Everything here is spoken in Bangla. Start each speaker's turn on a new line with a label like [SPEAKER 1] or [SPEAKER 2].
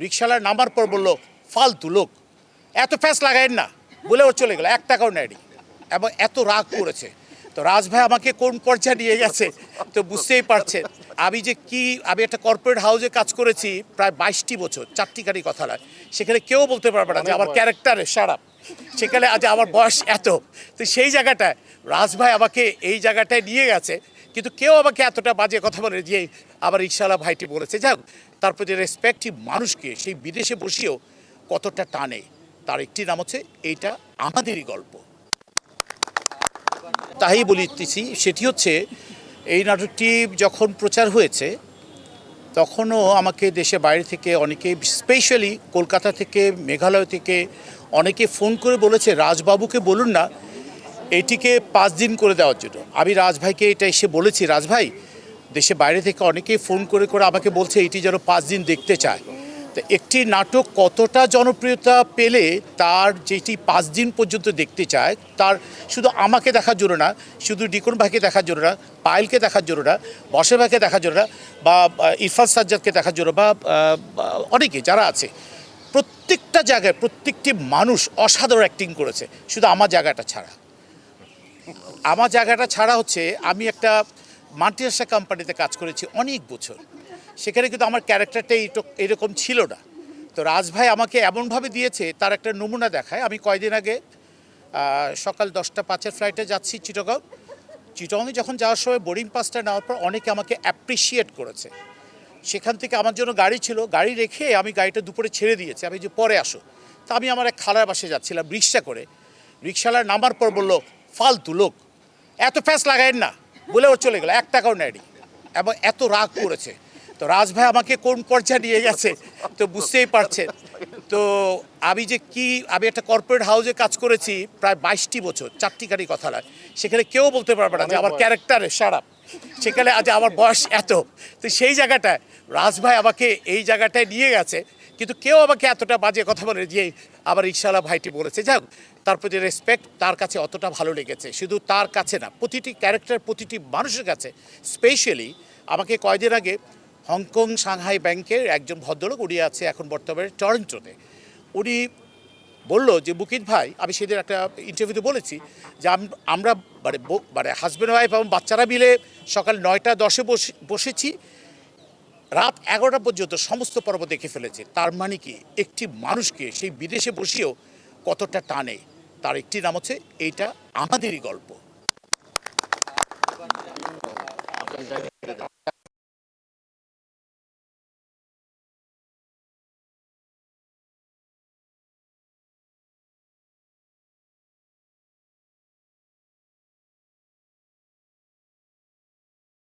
[SPEAKER 1] রিক্সাওয়ালা নামার পর বললো, ফালতু লোক, এত ফ্যাস লাগায়েন না বলে ওর চলে গেল, 1 টাকাও নেয়নি এবং এত রাগ করেছে। তো রাজ ভাই আমাকে কোন পর্যায়ে নিয়ে গেছে তো বুঝতেই পারছেন। আমি একটা কর্পোরেট হাউসে কাজ করেছি প্রায় 22টি বছর, 4টি গাড়ি কথা নয়। সেখানে কেউ বলতে পারবে না যে আমার ক্যারেক্টারে সারাপ, সেখানে আজ আমার বয়স এত। তো সেই জায়গাটায় রাজ ভাই আমাকে এই জায়গাটায় নিয়ে গেছে, কিন্তু কেউ আমাকে এতটা বাজে কথা বলে যে আবার রিক্সাওয়ালা ভাইটি বলেছে। যাক, তার প্রতি রেসপেক্টিভ মানুষকে সেই বিদেশে বসেও কতটা টানে, তার একটি নাম হচ্ছে এইটা আমাদেরই গল্প। তাই বলিতেছি, সেটি হচ্ছে এই নাটকটি যখন প্রচার হয়েছে তখনও আমাকে দেশে বাইরে থেকে অনেকে, স্পেশালি কলকাতা থেকে, মেঘালয় থেকে অনেকে ফোন করে বলেছে রাজবাবুকে বলুন না এটিকে 5 দিন করে দেওয়ার জন্য। আমি রাজভাইকে এটা এসে বলেছি, রাজভাই দেশে বাইরে থেকে অনেকেই ফোন করে করে আমাকে বলছে এটি যেন 5 দিন দেখতে চায়। তো একটি নাটক কতটা জনপ্রিয়তা পেলে তার যেটি 5 দিন পর্যন্ত দেখতে চায়, তার শুধু আমাকে দেখার জন্য না, শুধু ডিকন ভাইকে দেখার জন্য না, পায়েলকে দেখার জন্য না, বসে ভাইকে দেখার জন্য না, বা ইরফান সাজ্জাদকে দেখার জন্য, বা অনেকে যারা আছে, প্রত্যেকটা জায়গায় প্রত্যেকটি মানুষ অসাধারণ অ্যাক্টিং করেছে, শুধু আমার জায়গাটা ছাড়া। আমার জায়গাটা ছাড়া হচ্ছে আমি একটা মাল্টিনেশনাল কোম্পানিতে কাজ করেছি অনেক বছর, সেখানে কিন্তু আমার ক্যারেক্টারটা এরকম ছিল না। তো রাজ ভাই আমাকে এমনভাবে দিয়েছে, তার একটা নমুনা দেখায়। আমি কয়দিন আগে সকাল 10টা 5-এর ফ্লাইটে যাচ্ছি চিটগংয়ে যখন যাওয়ার সময় বোর্ডিং পাসটা নেওয়ার পর অনেকে আমাকে অ্যাপ্রিসিয়েট করেছে। সেখান থেকে আমার জন্য গাড়ি ছিল, গাড়ি রেখে আমি গাড়িটা দুপুরে ছেড়ে দিয়েছি, আমি যে পরে আসো। তা আমি আমার এক খালার বাসায় যাচ্ছিলাম রিক্সা করে, রিক্সাওয়ালা নামার পর বললো, ফালতু লোক, এত ফ্যাস লাগায়েন না বলে ওর চলে গেল, 1 টাকাও নেয়নি এবং এত রাগ করেছে। তো রাজ ভাই আমাকে কোন পর্যায়ে নিয়ে গেছে তো বুঝতেই পারছেন। তো আমি একটা কর্পোরেট হাউসে কাজ করেছি প্রায় 22টি বছর, 4টি গাড়ি কথা নয়। সেখানে কেউ বলতে পারবে না যে আমার ক্যারেক্টারে সারাপ, সেখানে আজ আমার বয়স এত। তো সেই জায়গাটায় রাজ ভাই আমাকে এই জায়গাটায় নিয়ে গেছে, কিন্তু কেউ আমাকে এতটা বাজে কথা বলে যে আবার রিক্সাওয়ালা ভাইটি বলেছে। যাক, তার প্রতি রেসপেক্ট, তার কাছে অতটা ভালো লেগেছে, শুধু তার কাছে না, প্রতিটি ক্যারেক্টার প্রতিটি মানুষের কাছে। স্পেশালি আমাকে কয়দিন আগে হংকং সাংহাই ব্যাংকের একজন ভদ্রলোক, উনি আছে এখন বর্তমানে টরন্টোতে, উনি বলল যে বুকিত ভাই, আমি সেদিন একটা ইন্টারভিউতে বলেছি যে আমরা মানে হাজব্যান্ড ওয়াইফ এবং বাচ্চারা মিলে সকাল 9টা 10-এ বসেছি, রাত 11টা পর্যন্ত সমস্ত পর্ব দেখে ফেলেছে। তার মানে কি, একটি মানুষকে সেই বিদেশে বসেও কতটা টানে, তার একটি নাম হচ্ছে এইটা আমাদেরই গল্প।